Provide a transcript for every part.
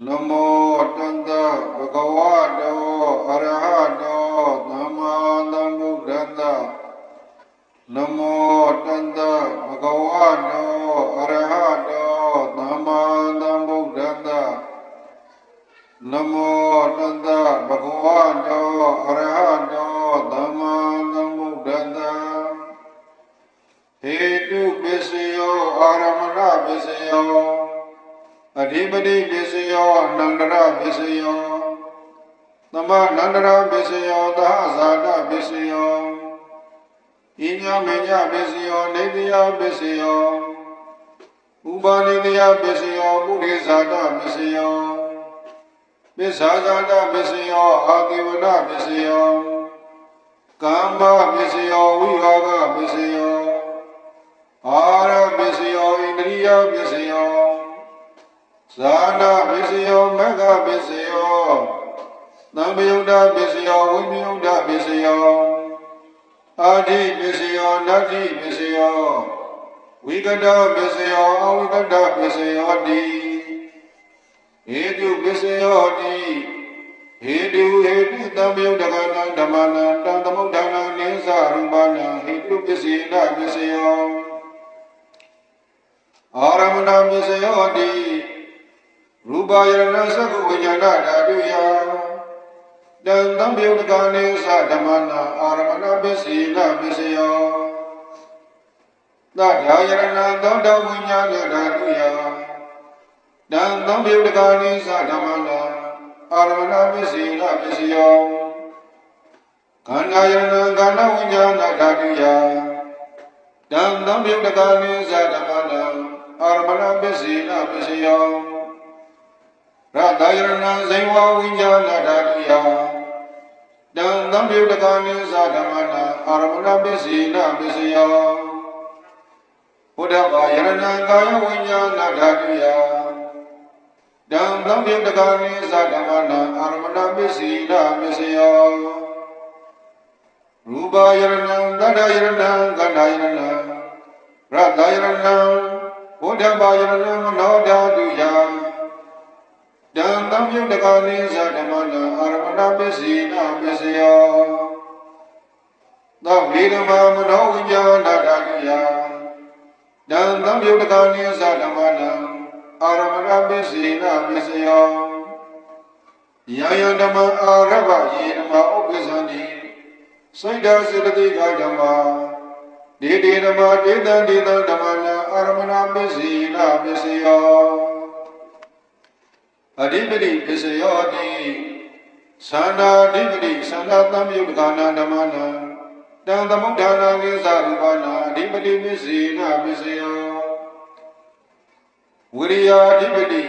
Namo Tanda Bhagavato Arahato Namasambuddhassa Namo Tanda Bhagavato Arahato Namasambuddhassa Namo Tanda Bhagavato Arahato Namasambuddhassa Hetu Visyo Aramana Visyo Adhipati Visyo Nandara Visyo Nama Nandara Visyo Dahasada Visyo Inya Menya Visyo Nidya Visyo Upanidya Visyo Buddhisada Visyo Visajada Visyo Adivana Visyo Kamba Visyo Vivaga Visyo Ara Visyo Indriya Visyo Sada Visyo Mega Visyo Namayuda Visyo Vimyuda Visyo Adi Visyo Nadi Visyo Vigada Visyo Avigada Visyo Di Hedu Visyo Di Hedu Namayuda Gana Dhamana Dhamudana Nisa Rumbana Hedu Visyo Visyo Aramana Visyo Di Rubayana Sagu Vijana Daduya Dandam Yudagani Sadhamana Aramana Visila Visyo Dadayana Danda Vijana Daduya Dandam Yudagani Sadhamana Aramana Visila Visyo Kanayana Gana Vijana Daduya Dandam Yudagani Sadhamana Aramana Visila Visyo Radayana Zaiva Vijana Daduya Dandam Yudagani Sadhamana Aramana Visila Visyo Udabayana Gaya Vijana Daduya Dandam Yudagani Sadhamana Aramana Visila Visyo Rubayana Dadayana Gandayana Radayana Udabayana Manodaduya Dandam Yudagani Sadhamana Aramana Visila Visyo Davidama Mano Vijana Daduya Dandam Yudagani Sadhamana Aramana Visila Visyo Yayandama Arava Yedama Upizani Saida Siddhati Gajama Didinama Didan Dhamana Aramana Visila Visyo Adhipati Visyo Di Sanda Adhipati Sanda Tam Yudagana Dhamana Dandamudhana Nisarubana Adhipati Visila Visyo Viriya Adhipati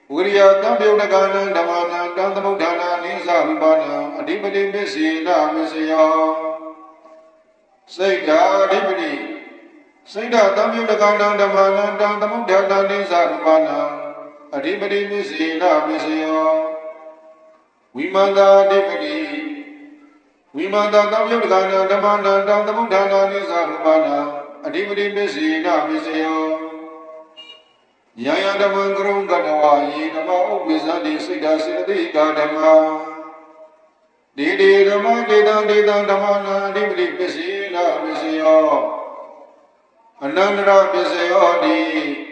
Viriya Tam Yudagana Dhamana Dandamudhana Nisarubana Adhipati Visila Visyo Saida Adhipati Saida Tam Yudagana Dhamana Dandamudhana Nisarubana Adhipati Visila Visyo Vimanda Adhipati Vimanda Tam Yudagana Dhamana Dandamudhana Nisarubana Adhipati Visila Visyo Yayandama Gurung Gadawa Yinama Upizandi Siddha Siddhi Gadama Didi Dhamma Didan Dhamana Adhipati Visila Visyo Anandara Visyo Di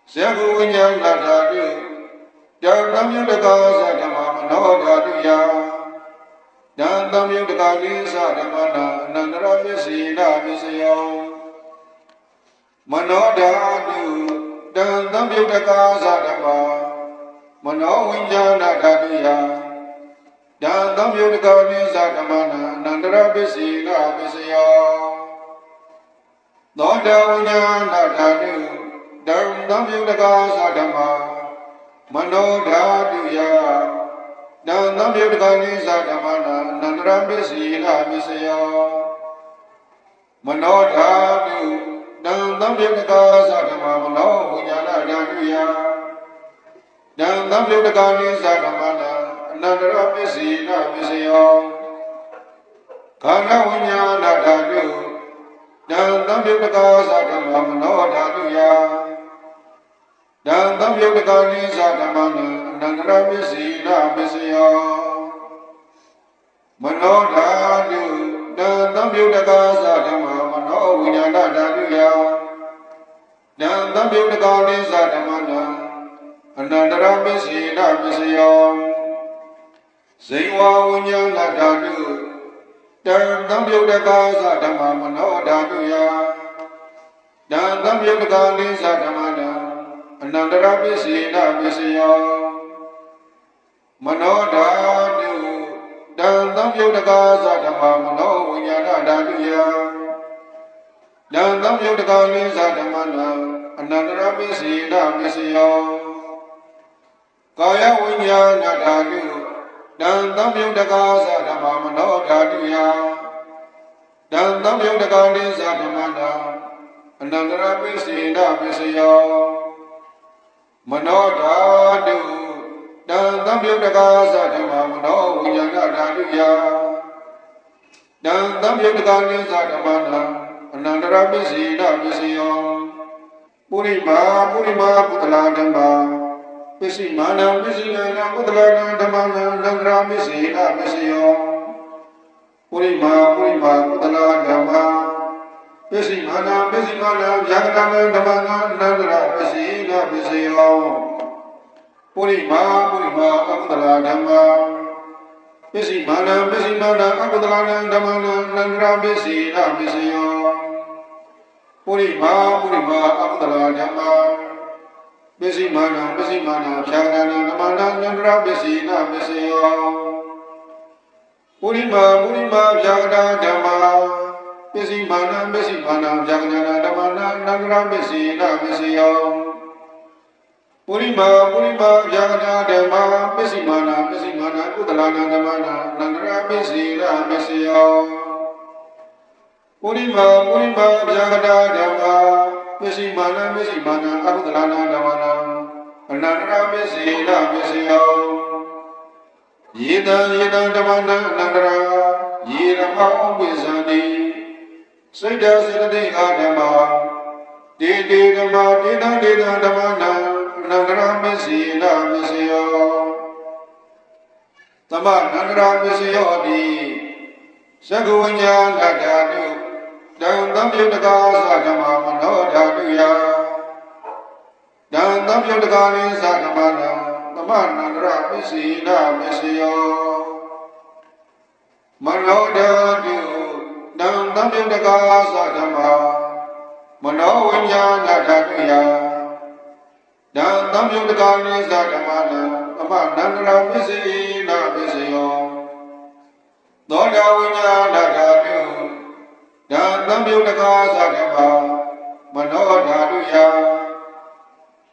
Sagu Vijana Dadu Dandam Yudagani Sadhamana Daduya Dandam Yudagani Sadhamana Anandara Visila Visyo Manodadu Dandam Yudagani Sadhamana Mano Vijana Daduya Dandam Yudagani Sadhamana Anandara Visila Visyo Noda Vijana Dadu Dandam Yudagani Sadhamana Mano Daduya Dandam Yudagani Sadhamana Anandara Visila Visyo Mano Dadu Dandam Yudagani Sadhamana Mano Vijana Daduya Dandam Yudagani Sadhamana Anandara Visila Visyo Kana Vijana Dadu Dandam Yudagani Sadhamana Mano Daduya Dandam Yudagani Sadhamana န္တရာပစ္စည်းနာပစ္စယောမနောဓာတုတံသံယုတကာသဓမ္မမနောဝိညာဏဓာတုယတံသံယုတကာနိသဓမ္မနံအနန္တရာပစ္စည်းနာပစ္စယောဇိဝဝိညာဏဓာတုတံသံယုတကာသဓမ္မမနောဓာတုယတံသံယုတကာနိသဓမ္မနံအနန္တရာပစ္စည်းနာပစ္စယောမနောဓာတုတံသံယုတကာသဓမ္မမနောဝိညာဏဓာတုယတံသံယုတကာနိသဓမ္မနံအနန္တရာပစ္စည်းနာပစ္စယောကာယဝိညာဏဓာတုတံသံယုတကာသဓမ္မမနောဓာတုယတံသံယုတကာနိသဓမ္မနံအနန္တရာပစ္စည်းနာပစ္စယောမနောဓာတုတံသံယုတကာသဓမ္မမနောဝိညာဏဓာတုယတံသံယုတကာနိသဓမ္မနံအနန္တရာပစ္စည်းနာပစ္စယောပုရိမာပုတ္တလာဓမ္မာပစ္စည်းမာနံပစ္စည်းနာပုတ္တလာဓမ္မနံအနန္တရာပစ္စည်းနာပစ္စယောပုရိမာပုတ္တလာဓမ္မာပစ္စည်းမာနံဗျာကတံဓမ္မနံအနန္တရာပစ္စည်းနာပစ္စယောပုရိမာပုတ္တလာဓမ္မာပစ္စည်းမာနံအပုတ္တလာဓမ္မနံအနန္တရာပစ္စည်းနာပစ္စယောပုရိမာပုတ္တလာဓမ္မာပစ္စည်းမာနံဗျာကတံဓမ္မနံအနန္တရာပစ္စည်းနာပစ္စယောပုရိမာဗျာကတံဓမ္မာပစ္စည်းမာနံဗျာကတံဓမ္မနံအနန္တရာပစ္စည်းနာပစ္စယောပုရိမာဗျာကတံဓမ္မာပစ္စည်းမာနံကုသလနာဓမ္မနံအနန္တရာပစ္စည်းနာပစ္စယောပုရိမာဗျာကတံဓမ္မာပစ္စည်းမာနံအကုသလနာဓမ္မနံအနန္တရာပစ္စည်းနာပစ္စယောယေတံဓမ္မနံအနန္တရာယေရမောဥပ္ပဇံတိစိတ်တစေတသိအာဓမ္မာတေဓမ္မာဓမ္မနံအနန္တရာပစ္စည်းနာပစ္စယောသမအနန္တရာပစ္စယောတိသက္ကဝိညာဏဓာတုတံသံယုတကာသဓမ္မမနောဓာတုယတံသံယုတကာနိသဓမ္မနံသမအနန္တရာပစ္စည်းနာပစ္စယောမနောဓာတုတံသံယုတကာသဓမ္မမနောဝိညာဏဓာတုယတံသံယုတကာနိသဓမ္မနံသမအနန္တရာပစ္စည်းနာပစ္စယောသောတာဝိညာဏဓာတုတံသံယုတကာသဓမ္မမနောဓာတုယ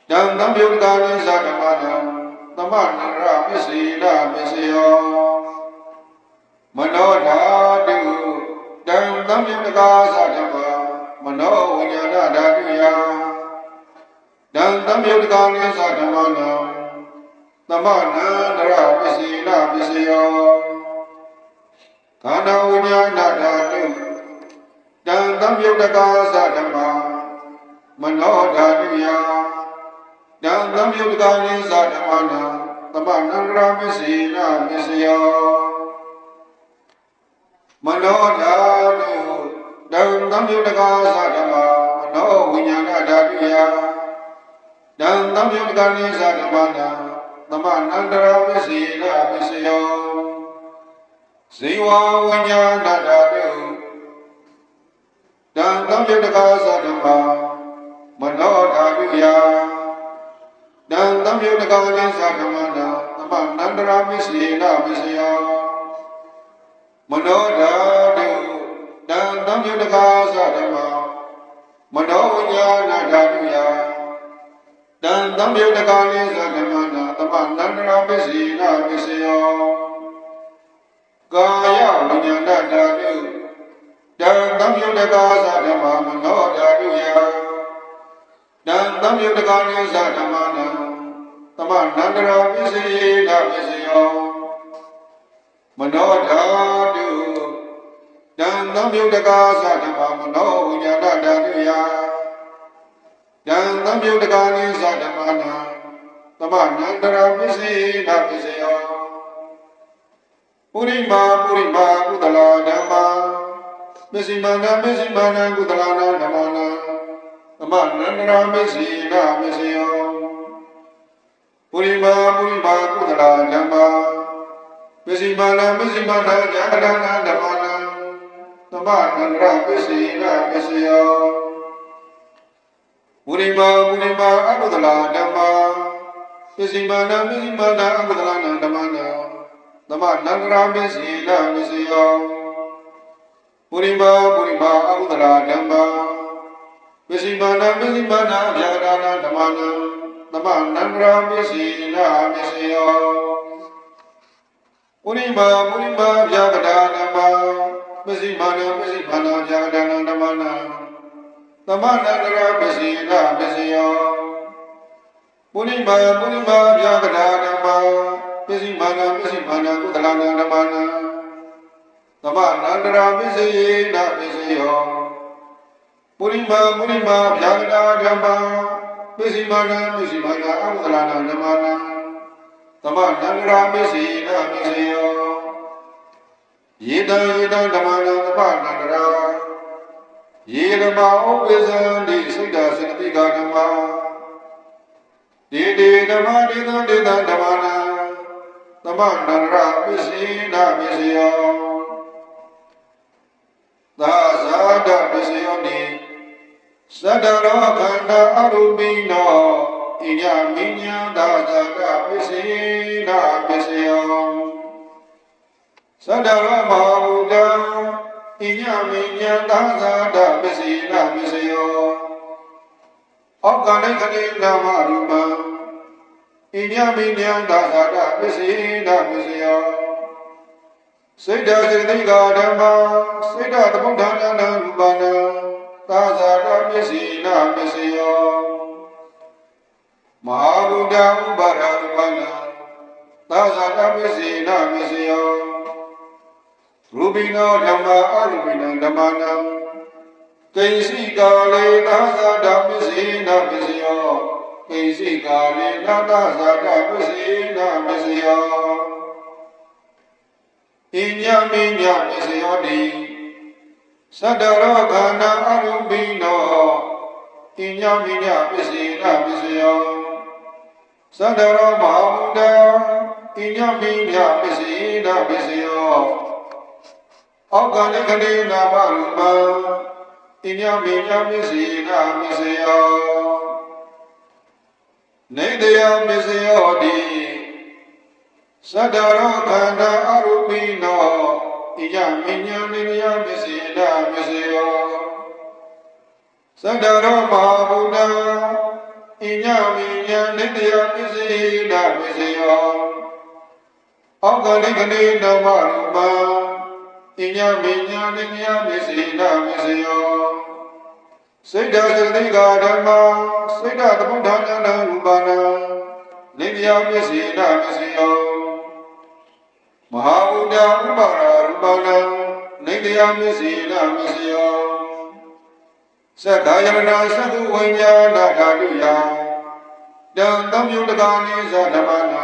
တံသံယုတကာနိသဓမ္မနံသမအနန္တရာပစ္စည်းနာပစ္စယောမနောဓာတုတံသံယုတကာသဓမ္မမနောဝိညာဏဓာတုယတံသံယုတကာနိသဓမ္မနံသမအနန္တရာပစ္စည်းနာပစ္စယောခန္ဓာဝိညာဏဓာတုတံသံယုတကာသဓမ္မမနောဓာတုယတံသံယုတကာနိသဓမ္မနံသမအနန္တရာပစ္စည်းနာပစ္စယောမနောဓာတုတံသံယုတကာသဓမ္မမနောဝိညာဏဓာတုယတံသံယုတကာနိသဓမ္မနံသမအနန္တရာပစ္စည်းနာပစ္စယောဇိဝဝိညာဏဓာတုတံသံယုတကာသဓမ္မမနောဓာတုယတံသံယုတကာနိသဓမ္မနံသမအနန္တရာပစ္စည်းနာပစ္စယောမနောဓာတုတံသံယုတကာသဓမ္မမနောဝိညာဏဓာတုယတံသံယုတကာနိသဓမ္မနံသမအနန္တရာပစ္စည်းနာပစ္စယောကာယဝိညာဏဓာတုတံသံယုတကာသဓမ္မမနောဓာတုယတံသံယုတကာနိသဓမ္မနံသမအနန္တရာပစ္စည်းနာပစ္စယောမနောဓာတုတံသံယုတကာသဓမ္မမနောဝိညာဏဓာတုယတံသံယုတကာနိသဓမ္မနံ သမနန္တရာပစ္စေနာပစ္စယောပုရိမာကုသလာဓမ္မာပစ္စည်းမာနကုသလာနာဓမ္မနာသမနန္တရာပစ္စေနာပစ္စယောပုရိမာကုသလာဓမ္မာပစ္စည်းမာနဇာတနာဓမ္မနာသမနန္တရာပစ္စေနာပစ္စယောပုရိမာအကုသလာဓမ္မာပစ္စည်းမာနအကုသလာနာဓမ္မနာသမနန္တရာပစ္စေနာပစ္စယောပုရိမာအကုသလာဓမ္မာပစ္စည်းမာနဗျာကတာနာဓမ္မနာသမနန္တရာပစ္စေနာပစ္စယောပုရိမာဗျာကတာဓမ္မာပစ္စည်းမာနဗျာကတာနာဓမ္မနာသမနန္တရာပစ္စေနာပစ္စယောပုရိမာဗျာကတာဓမ္မာပစ္စည်းမာနကုသလနာဓမ္မနာသမနန္တရာပစ္စေနာပစ္စယောပုရိမာဗျာကတာဓမ္မာပစ္စည်းမာနအကုသလနာဓမ္မနာသမနန္တရာပစ္စေနာပစ္စယောယေတံဓမ္မနာသမနန္တရာယေဓမ္မာဥပ္ပဇံတိစိတ်တာစေတသိကဓမ္မာဒေဓမ္မာဒေသဓမ္မနာသမနန္တရာပစ္စေနာပစ္စယောသာဇာတပစ္စယောတိသတ္တရောခန္ဓာအရူပိနောဣညမိညာသာဇာတပစ္စေနာပစ္စယောသတ္တရောမဟာဘုဒ္ဓံဣညမိညာသာဇာတပစ္စေနာပစ္စယောဩက္ခဏိခဏိနာမရူပံဣညမိညာသာဇာတပစ္စေနာပစ္စယောစိတ်တစေတိကဓမ္မာစိတ်တသမုဋ္ဌာနာရူပနာသာဇာတပစ္စေနာပစ္စယောမဟာဘုဒ္ဓဥပါဒရူပနာသာဇာတပစ္စေနာပစ္စယောရူပိနောဓမ္မာအရူပိနံဓမ္မနံကိဉ္စီကာလေသာဇာတပစ္စေနာပစ္စယောကိဉ္စီကာလေသာဇာတပစ္စေနာပစ္စယောဣညမိညပစ္စယောတိသတ္တရောခန္ဓာအရူပိနောဣညမိညပစ္စေနာပစ္စယောသတ္တရောမဟာဘုဒ္ဓဣညမိညပစ္စေနာပစ္စယောဩက္ခဏိခဏိနာမရူပံဣညမိညပစ္စေနာပစ္စယောနေတယပစ္စယောတိသတ္တရောခန္ဓာအရူပိနောဣညမိညနိယပစ္စေနာပစ္စယောသတ္တရောမဟာဘုဒ္ဓဣညမိညနိတယပစ္စေနာပစ္စယောဩက္ခဏိခဏိနာမရူပံဣညမိညနိယပစ္စေနာပစ္စယောစိတ်တစေတိကဓမ္မာစိတ်တသမုဋ္ဌာနာရူပနာနိတယပစ္စေနာပစ္စယောမဟာဘုဒ္ဓဥပါဒရူပနာနိတယပစ္စေနာပစ္စယောသက္ကာယရဏသက္ခုဝိညာဏဓာတုယတံသမယုတကာနိသဓမ္မနာ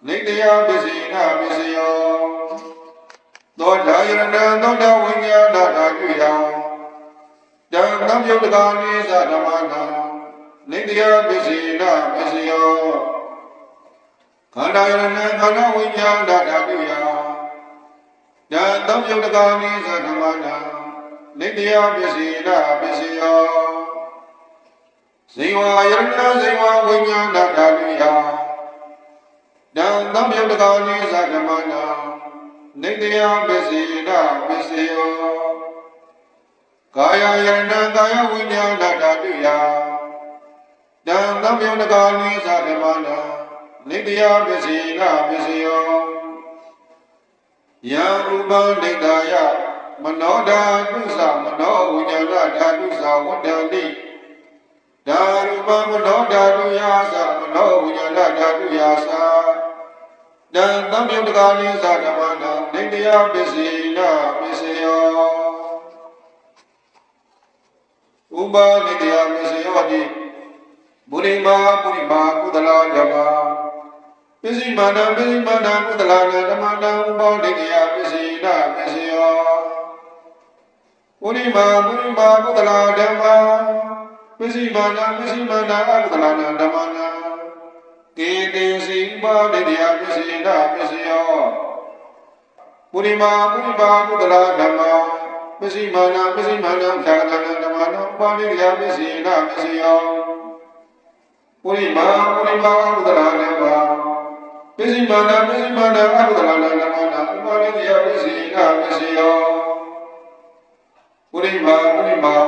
နိတယပစ္စေနာပစ္စယောသောတာယရဏသောတာဝိညာဏဓာတုယတံသမယုတကာနိသဓမ္မနာနိတယပစ္စေနာပစ္စယောခန္ဓာယရဏခန္ဓာဝိညာဏဓာတုယတံသမယုတကာနိသဓမ္မနာနိတယပစ္စေနာပစ္စယောဇိဝယရဏဇိဝဝိညာဏဓာတုယတံသမယုတကာနိသဓမ္မနာနိတယပစ္စေနာပစ္စယောကာယယရဏကာယဝိညာဏဓာတုယတံသမယုတကာနိသဓမ္မနာနိတယပစ္စေနာပစ္စယောယံရူပံဒိဋ္ဌာယမနောဓာတုသမနောဝိညာဏဓာတုသဝတ္တန္တိဓာရူပမနောဓာတုယာသမနောဝိညာဏဓာတုယာသတံသမယုတကာနိသဓမ္မနာနိတယပစ္စေနာပစ္စယောဥပနိတယပစ္စယောတိ ပုရိမာကုသလာဓမ္မာပစ္စည်းမာနကုသလာဓမ္မတံဥပောဒိကယပစ္စည်းနာပစ္စယောပုရိမာကုသလာဓမ္မာပစ္စည်းမာနကုသလာဓမ္မနာကေတေစီဥပောဒိကယပစ္စည်းနာပစ္စယောပုရိမာကုသလာဓမ္မာပစ္စည်းမာနဖြာကနာဓမ္မနာဥပောဒိကယပစ္စည်းနာပစ္စယောပုရိမာကုသလာဓမ္မာပစ္စည်းမာနကုသလာဓမ္မနာဥပောဒိကယပစ္စည်းနာပစ္စယောပုရိမာ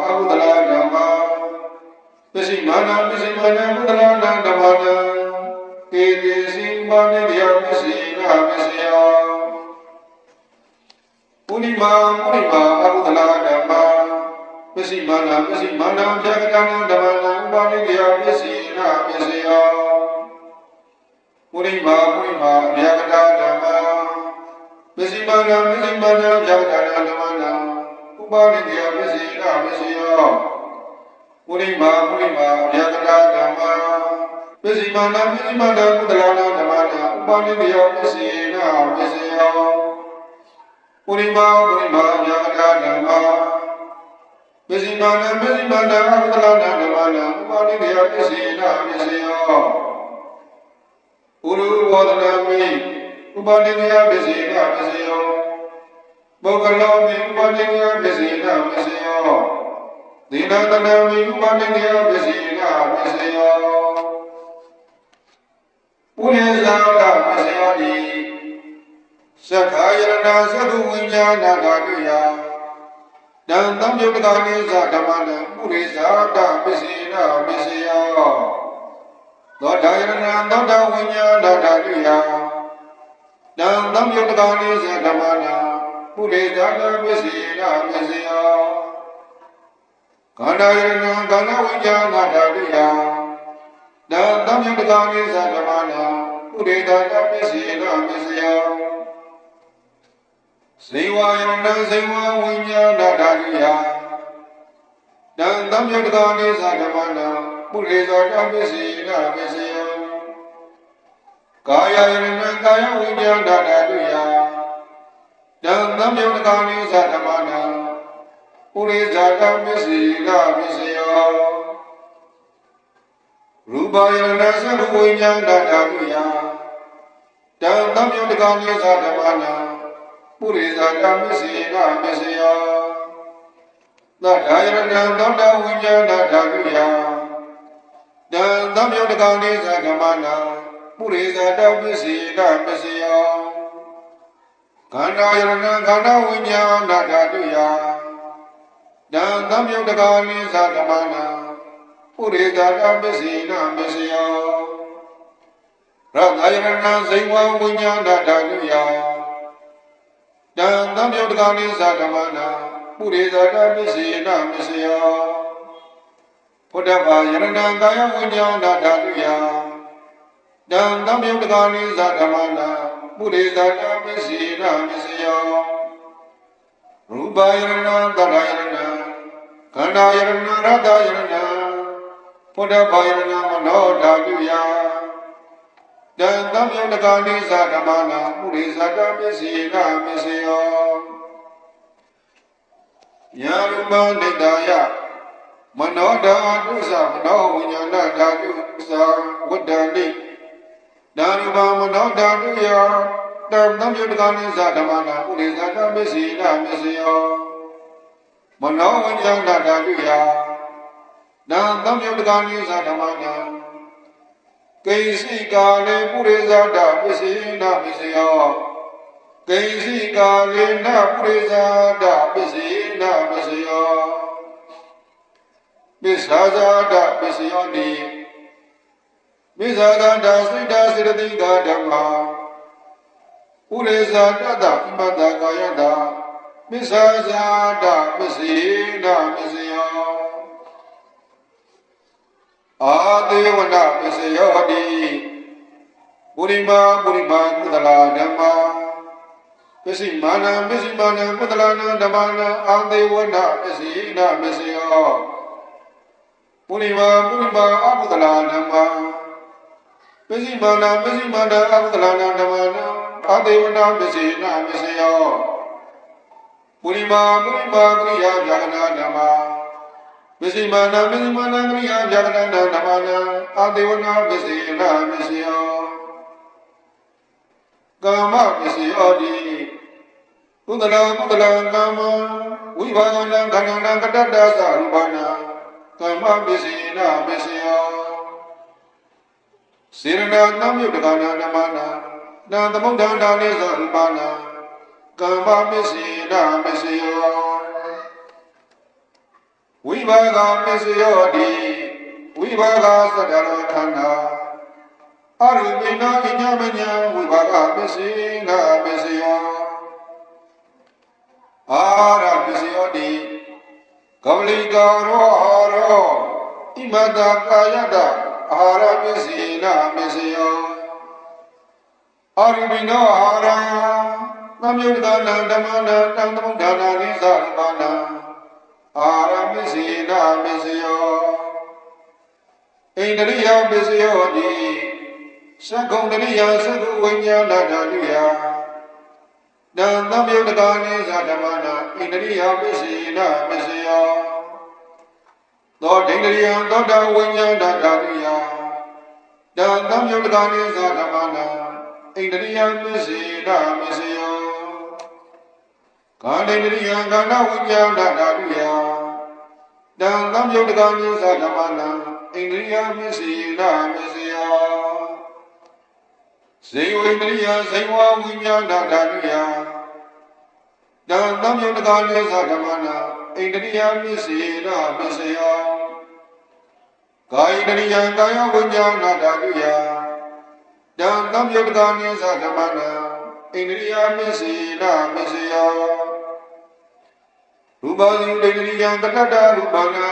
ကုသလာဓမ္မာပစ္စည်းမာနကုသလာဓမ္မနာကေတိစီမာနိယပစ္စည်းနာပစ္စယောပုရိမာကုသလာဓမ္မာပစ္စည်းမာနဖြာကနာဓမ္မနာဥပောဒိကယပစ္စည်းနာပစ္စယောပုရိမာဗျာကတာဓမ္မာပစ္စည်းမာနဖြာကနာဓမ္မနာဥပောဒိကယပစ္စည်းနာပစ္စယောပုရိမာဗျာကတာဓမ္မာပစ္စည်းမာနကုသလာဓမ္မနာဥပောဒိကယပစ္စည်းနာပစ္စယောပုရိမာဗျာကတာဓမ္မာပစ္စည်းမာနကုသလာဓမ္မနာဥပောဒိကယပစ္စည်းနာပစ္စယောပုရုဝေါဒနာမိဥပောဒိကယပစ္စည်းနာပစ္စယောပုဂ္ဂလောမိဥပောဒိကယပစ္စည်းနာပစ္စယောသီလတနာမိဥပောဒိကယပစ္စည်းနာပစ္စယောပုရိသတာပစ္စယောတိသက္ခာယရဏသက္ခုဝိညာဏဓာတုယတံသံယုတ်ကာနိသဓမ္မနံပုရိသတာပစ္စည်းနာပစ္စယောသောတာယရဏသောတာဝိညာဏဓာတုယတံသံယုတ်ကာနိသဓမ္မနံပုရိသတာပစ္စည်းနာပစ္စယောခန္ဓာယရဏခန္ဓာဝိညာဏဓာတုယတံသံယုတ်ကာနိသဓမ္မနံပုရိသတာပစ္စည်းနာပစ္စယောဇေဝယရဏဇေဝဝိညာဏဓာတုယတံသံယုတ်ကာနိသဓမ္မနံပုရိသတာပစ္စည်းနာပစ္စယောကာယယရဏကာယဝိညာဏဓာတုယတံသံယုတ်ကာနိသဓမ္မနံပုရိသတာပစ္စည်းနာပစ္စယောရူပယရဏသက္ခဝိညာဏဓာတုယတံသံယုတ်ကာနိသဓမ္မနံပုရိသတာပစ္စည်းနာပစ္စယောသတ္တယရဏသောတာဝိညာဏဓာတုယတံသံယုတ်ကာနိသဓမ္မနာပုရိသတာပစ္စည်းနာပစ္စယောခန္ဓာယရဏခန္ဓာဝိညာဏဓာတုယတံသံယုတ်ကာနိသဓမ္မနာပုရိသတာပစ္စည်းနာပစ္စယောရတ္တယရဏဇိဝဝိညာဏဓာတုယတံသံယုတ်ကာနိသဓမ္မနာပုရိသတာပစ္စည်းနာပစ္စယောဖုဒ္ဓဘာယရဏကာယဝိညာဏဓာတုယတံသံယုတ်ကာနိသဓမ္မနာပုရိသတာပစ္စည်းနာပစ္စယောရူပယရဏသတ္တယရဏခန္ဓာယရဏရတ္တယရဏဖုဒ္ဓဘာယရဏမနောဓာတုယတံသံယုတ်ကာနိသဓမ္မနာပုရိသတာပစ္စည်းနာပစ္စယောယာရူပနိတယမနောဓာတုသမနောဝိညာဏဓာတုသဝတ္တနိနာရူပမနောဓာတုယတံသံယုတ်ကာနိသဓမ္မနာပုရိသတာပစ္စည်းနာပစ္စယောမနောဝိညာဏဓာတုယတံသံယုတ်ကာနိသဓမ္မနာကိဉ္စိကာလေပုရိသတာပစ္စည်းနာပစ္စယောကိဉ္စိကာလေနပုရိသတာပစ္စည်းနာပစ္စယောပစ္ဆာဇာတာပစ္စယောတိပစ္ဆာကန္တာစိတ္တစေတသိကာဓမ္မာပုရိသတတ္တပတ္တကာယတာပစ္ဆာဇာတာပစ္စည်းနာပစ္စယောအာဒေဝနာပစ္စယောတိပုရိမာကုသလာဓမ္မာပစ္စည်းမာနကုသလာဓမ္မာအာဒေဝနာပစ္စည်းနာပစ္စယော ပုရိမာပုရိမာအဘုဒ္ဓလာဓမ္မာပစ္စည်းမာနာပစ္စည်းမာနာအဘုဒ္ဓလာဓမ္မာနာအတေဝနာပစ္စည်းနာပစ္စယောပုရိမာပုရိမာကရိယာဗျာကနာဓမ္မာပစ္စည်းမာနာပစ္စည်းမာနာကရိယာဗျာကနာဓမ္မာနာအတေဝနာပစ္စည်းနာပစ္စယောကာမပစ္စယောတိကုသလကုသလကာမဝိဘာဂနာခန္ဓာနာကတ္တသရူပနာကာမပစ္စည်းနာပစ္စယောစေရဏသမြုတ္တကနာဓမ္မနာနာသမုဒ္ဒန္တာနိသရူပနာကာမပစ္စည်းနာပစ္စယောဝိဘာဂပစ္စယောတိဝိဘာဂသတ္တရခန္ဓာအရူပိနာဉာဏမဉာဝိဘာဂပစ္စည်းနာပစ္စယောအာရပစ္စယောတိကဝလိကာရောအာရောဣမတကာယတအာရပစ္စည်းနာပစ္စယောအရူပိနောအာရသမြုတ္တနာဓမ္မနာတံသမုဒ္ဒနာနိသရမနာအာရပစ္စည်းနာပစ္စယောဣန္ဒရိယပစ္စယောတိသက္ကုံတရိယသက္ကုဝိညာဏဓာတုယတံသမယုတကာနိသဓမ္မနာဣန္ဒရိယပစ္စည်းနာပစ္စယောသောဒိန္ဒရိယသောတာဝိညာဏဓာတုယတံသမယုတကာနိသဓမ္မနာဣန္ဒရိယပစ္စည်းနာပစ္စယောကာန္ဒိန္ဒရိယကာဏဝိညာဏဓာတုယတံသမယုတကာနိသဓမ္မနာဣန္ဒရိယပစ္စည်းနာပစ္စယောဇေဝိန္ဒရိယဇေဝဝိညာဏဓာတုယတံသမယုတကာနိသဓမ္မနာဣန္ဒရိယပစ္စည်းနာပစ္စယောကာယိန္ဒရိယကာယဝိညာဏဓာတုယတံသမယုတကာနိသဓမ္မနာဣန္ဒရိယပစ္စည်းနာပစ္စယောရူပဇိန္ဒရိယကတ္တရူပနာ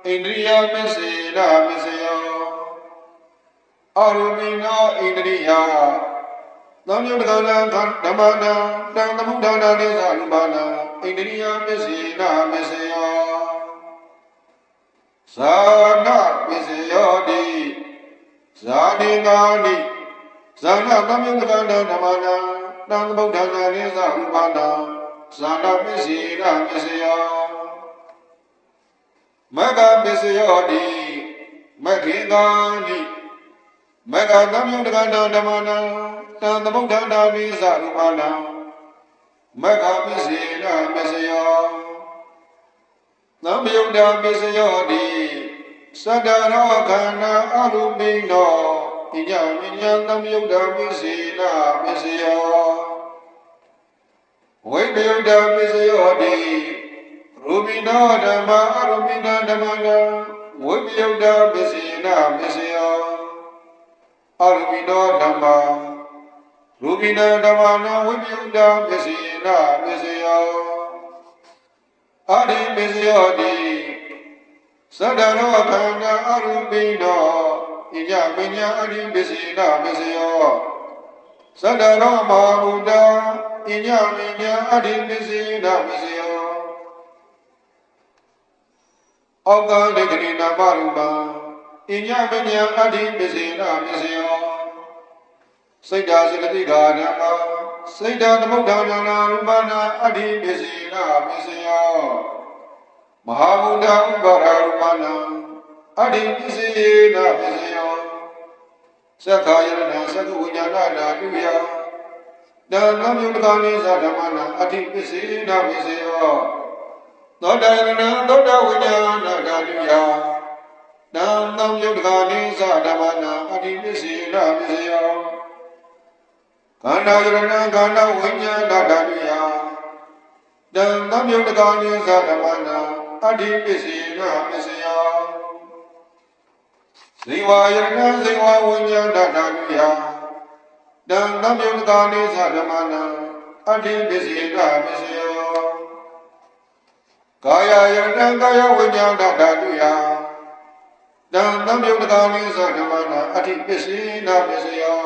ဣန္ဒရိယပစ္စည်းနာပစ္စယောအရူပိနောဣန္ဒရိယသမယုတကာနာဓမ္မနာတံသမုဒ္ဒနာနိသရူပနာဣန္ဒရိယပစ္စည်းနာပစ္စယောဇာနာပစ္စယောတိဇာတိကာနိဇာနာသမယုတကာနာဓမ္မနာတံသမုဒ္ဒနာနိသရူပနာဇာနာပစ္စည်းနာပစ္စယောမဂ္ဂပစ္စယောတိမဂ္ဂင်္ဂာနိမဂ္ဂသမယုတကာနာဓမ္မနာတံသမုဒ္ဒနာနိသရူပနာမဂ္ဂပစ္စည်းနာပစ္စယောသမယုတ္တပစ္စယောတိသတ္တရောခန္ဓာအရူပိနောဣညမိညာသမယုတ္တပစ္စည်းနာပစ္စယောဝိပယုတ္တပစ္စယောတိရူပိနောဓမ္မာအရူပိနာဓမ္မနာဝိပယုတ္တပစ္စည်းနာပစ္စယောအရူပိနောဓမ္မာရူပိနာဓမ္မနာဝိပယုတ္တပစ္စည်းနာပစ္စယောအရိပစ္စယောတိသတ္တရောခန္ဓာအရူပိနောဣညမညာအရိပစ္စည်းနာပစ္စယောသတ္တရောမဟာဘုဒ္ဓဣညမညာအရိပစ္စည်းနာပစ္စယောဩဃဒိဋ္ဌိနာမရူပံဣညမညာအရိပစ္စည်းနာပစ္စယောစိတ်ဓာစကတိဃာဓမ္မစိတ်ဓာသမုဒ္ဒနာနာရူပနာအရိပစ္စည်းနာပစ္စယောမဟာဘုဒ္ဓဥပါရရူပနာအရိပစ္စည်းနာပစ္စယောသက္ခာယရဏသက္ခဝိညာဏဓာတုယတံသမယုတကာနိသဓမ္မနာအရိပစ္စည်းနာပစ္စယောသောတာယရဏသောတာဝိညာဏဓာတုယတံသမယုတကာနိသဓမ္မနာအရိပစ္စည်းနာပစ္စယောခန္ဓာယရဏခန္ဓာဝိညာဏဓာတုယတံသမယုတကာနိသဓမ္မနာအရိပစ္စည်းနာပစ္စယောဇေဝယရဏဇေဝဝိညာဏဓာတုယတံသမယုတကာနိသဓမ္မနာအရိပစ္စည်းနာပစ္စယောကာယယရဏကာယဝိညာဏဓာတုယတံသမယုတကာနိသဓမ္မနာအရိပစ္စည်းနာပစ္စယော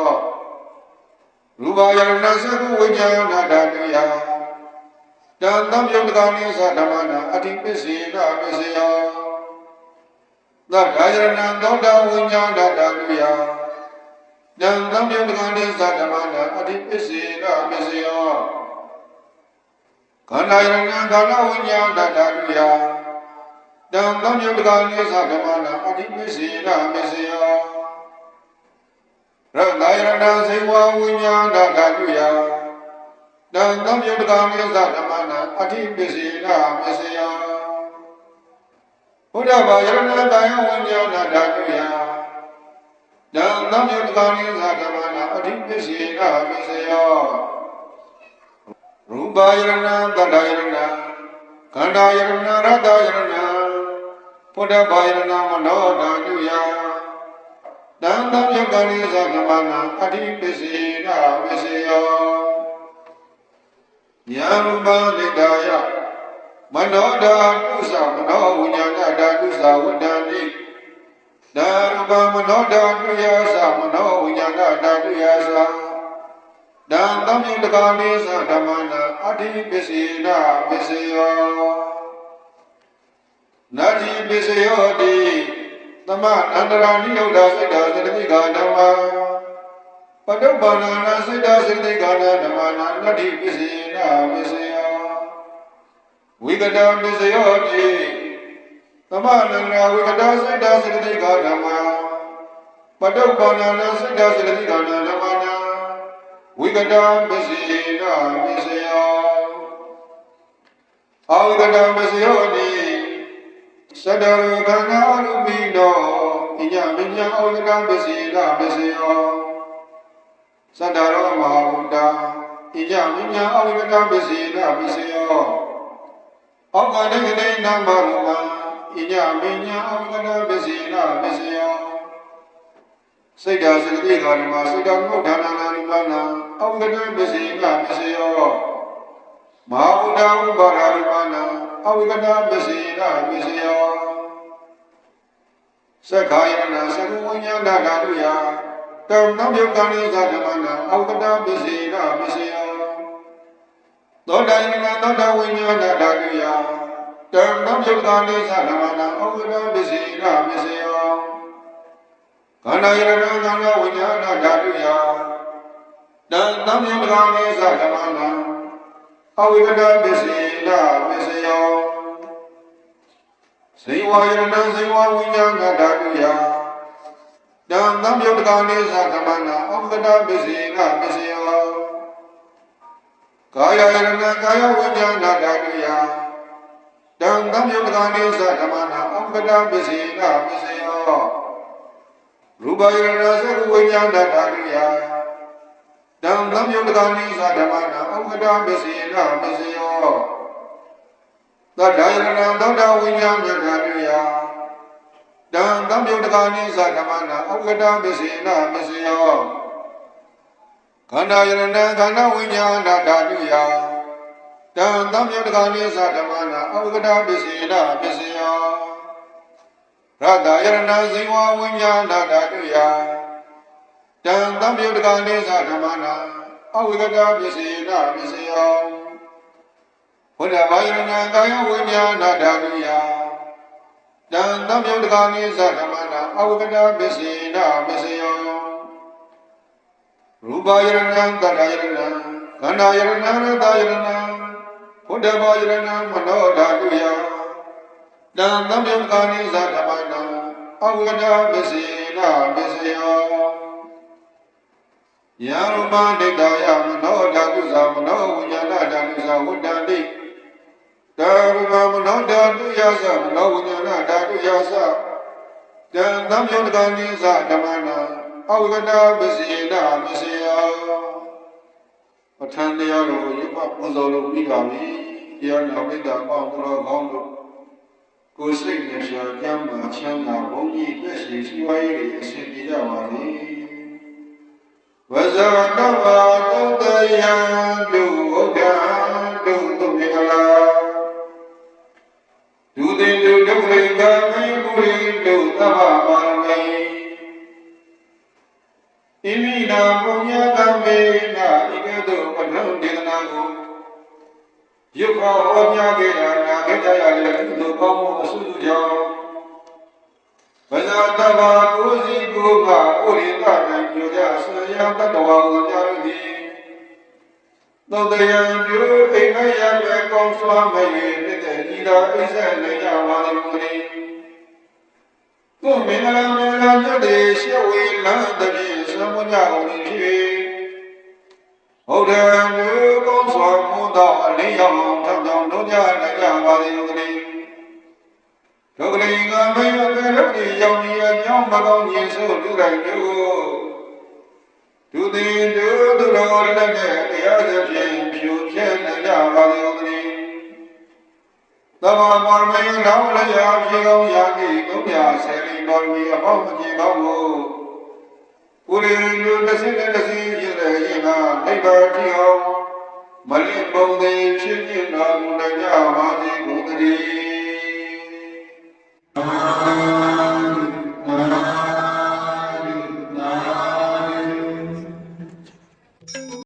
ရူပယရဏသက္ခဝိညာဏဓာတုယတံသမယုတကာနိသဓမ္မနာအရိပစ္စည်းနာပစ္စယော သဒ္ဒါယရဏံသောတာဝိညာဏဓာတုယတံသံယုတ်ကံနိသဓမ္မနာအတိပစ္စေနမစ္စယောခန္ဓာယရဏံခန္ဓာဝိညာဏဓာတုယတံသံယုတ်ကံနိသဓမ္မနာအတိပစ္စေနမစ္စယောရတ္တယရဏံစေဝဝိညာဏဓာတုယတံသံယုတ်ကံနိသဓမ္မနာအတိပစ္စေနမစ္စယောဘုဒ္ဓဘာယရဏကာယဝိညာဏဓာတုယတံသံယုတ်ကံနိသဓမ္မနာအတိပစ္စေနမစ္စယောရူပယရဏသတ္တယရဏခန္ဓာယရဏရတ္တယရဏဘုဒ္ဓဘာယရဏမနောဓာတုယတံသံယုတ်ကံနိသဓမ္မနာအတိပစ္စေနမစ္စယောညာရူပလိတ္တယမနောဓာတုသမနောဝိညာဏဓာတုသဝတ္တန္တိနာရူပမနောဓာတုယသမနောဝိညာဏဓာတုယသတံသံယုတ်ကံနိသဓမ္မနာအတိပစ္စေနမစ္စယောနာတိပစ္စယောတိသမအန္တရာနိယုဒ္ဓစိတ္တသတိကဓမ္မပတုပ္ပန္နာစိတ္တသတိကဓမ္မနာနတ္တိပစ္စေနမစ္စယောဝိကတပစ္စယောတိသမနန္ဒဝိကတစိတ္တသတိကဓမ္မပတုပ္ပန္နာစိတ္တသတိကဓမ္မနာဝိကတပစ္စေနမစ္စယောအဝိကတပစ္စယောတိသတ္တရခန္ဓာအရုပိနောဣညမညအဝိကတပစ္စေနမစ္စယောသတ္တရောမဟာဘုဒ္ဓဣညမညအဝိကတပစ္စေနမစ္စယောဩဃဒိဋ္ဌိနမရူပံဣညမညအဝိကတပစ္စေနမစ္စယောစိတ်ဓာစတိကာရမစိတ်ဓာမုဋ္ဌာနာနာရိမနာအဝိကတပစ္စေနမစ္စယောမဟာဘုဒ္ဓဥပါဒာရိမနာအဝိကတပစ္စေနမစ္စယောသက္ခာယရဏသက္ခဝိညာဏဓာတုယတံသံယုတ်ကံနိသဓမ္မနာအဝိကတပစ္စေနမစ္စယောသောတာယရဏသောတာဝိညာဏဓာတုယတံသံယုတ်ကံနိသဓမ္မနာအဝိကတပစ္စေနမစ္စယောခန္ဓာယရဏခန္ဓာဝိညာဏဓာတုယတံသံယုတ်ကံနိသဓမ္မနာအဝိကတပစ္စေနမစ္စယောဇေဝယရဏဇေဝဝိညာဏဓာတုယတံသံယုတ်ကံနိသဓမ္မနာအဝိကတပစ္စေနမစ္စယောကာယယရဏကာယဝိညာဏဓာတုယတံသံယုတ်ကံနိသဓမ္မနာအဝိကတပစ္စေနမစ္စယောရူပယရဏသက္ခဝိညာဏဓာတုယတံသံယုတ်ကံနိသဓမ္မနာအဝိကတပစ္စေနမစ္စယောသတ္တယရဏသောတာဝိညာဏဓာတုယတံသံယုတ်ကံနိသဓမ္မနာအဝိကတပစ္စေနမစ္စယောခန္ဓာယရဏခန္ဓာဝိညာဏဓာတုယတံသံယုတ်ကံနိသဓမ္မနာအဝိကတပစ္စေနမစ္စယောရတ္တယရဏဇေဝဝိညာဏဓာတုယတံသံယုတ်ကံနိသဓမ္မနာအဝိကတပစ္စေနမစ္စယောဘုဒ္ဓဘာယရဏကာယဝိညာဏဓာတုယတံသံယုတ်ကံနိသဓမ္မနာအဝိကတပစ္စေနမစ္စယောရူပယရဏသတ္တယရဏခန္ဓာယရဏရတ္တယရဏဘုဒ္ဓဘာယရဏမနောဓာတုယတံသံယုတ်ကံနိသဓမ္မနာအဝိကတပစ္စေနမစ္စယောညာရူပဒိဋ္ဌာယမနောဓာတုသမနောဝိညာဏဓာတုသဝတ္တန္တိတာရူပမနောဓာတုယသမနောဝိညာဏဓာတုယသတံသံယုတ်ကံနိသဓမ္မနာအဝိကတပစ္စေနမစ္စယောပဋ္ဌာန်းတရားကိုရုပ်ပူဇော်လို့ပြီးပါပြီတရားနာပိဋကပေါင်းတော်ကောင်းတို့ကိုယ်စိတ်နဲ့ရှာကျမ်းမှာချမ်းသာဘုန်းကြီးသက်ရှိစီဝါရေးတွေအစဉ်ပြေကြပါစေဝဇဝတ္တဝါတုတ္တယံဒုဝဒ္ဓံဒုသုမေကလာဒုတိယဒုက္ခိကမေပုရိဒုသဗ္ဗပါရမေဣမိနာပုညကမေနာဤကဲ့သို့ပဋ္ဌာန်းဒေသနာကိုရုပ်ခေါ်ဟောကြားခဲ့တာနာခဲ့ကြရတဲ့ကုသိုလ်ကောင်းမှုအစုစုကြောင့် ဗဇာတဘာကိုစီကိုကဥရိကတံညောကြဆရာတတဝါကိုကြရသည်သောတယံပြုအိမ်မရပဲကောင်းစွာမဲ့၍ဖြစ်တဲ့ဤသာအိစ္ဆနိုင်ကြပါလိမ့်မည်သူမင်္ဂလာမင်္ဂလာမြတ်တဲ့ရှေဝေလန်းတပြည့်သမုညကုန်ဖြစ်ဟုတ်တယ်မျိုးကောင်းစွာမွန်းသောအလင်းရောင်ထပ်တောင်တို့ကြနိုင်ကြပါလိမ့်မည်ဒုက္ခလိငါမေယကရုဏီရောက်နေအကြောင်းမကောင်းခြင်းဆိုလူတိုင်းတို့သူသည်သူတော်လည်းနဲ့တရားသဖြင့်ဖြူဖြဲနိုင်ကြပါလိမ့်မည်သမာပါမေနောင်လည်းရာဖြေကောင်းရာကိကုမြဆယ်လီတော်မီအပေါင်းမကြီးကောင်းကိုကိုယ်ရည်လူတစ်စိနဲ့တစ်စိရတဲ့ရင်ကနိဗ္ဗာန်တိအောင်မလင်ပုံသေးဖြစ်ဖြစ်တော်မူနိုင်ကြပါစေကုန်သတည်း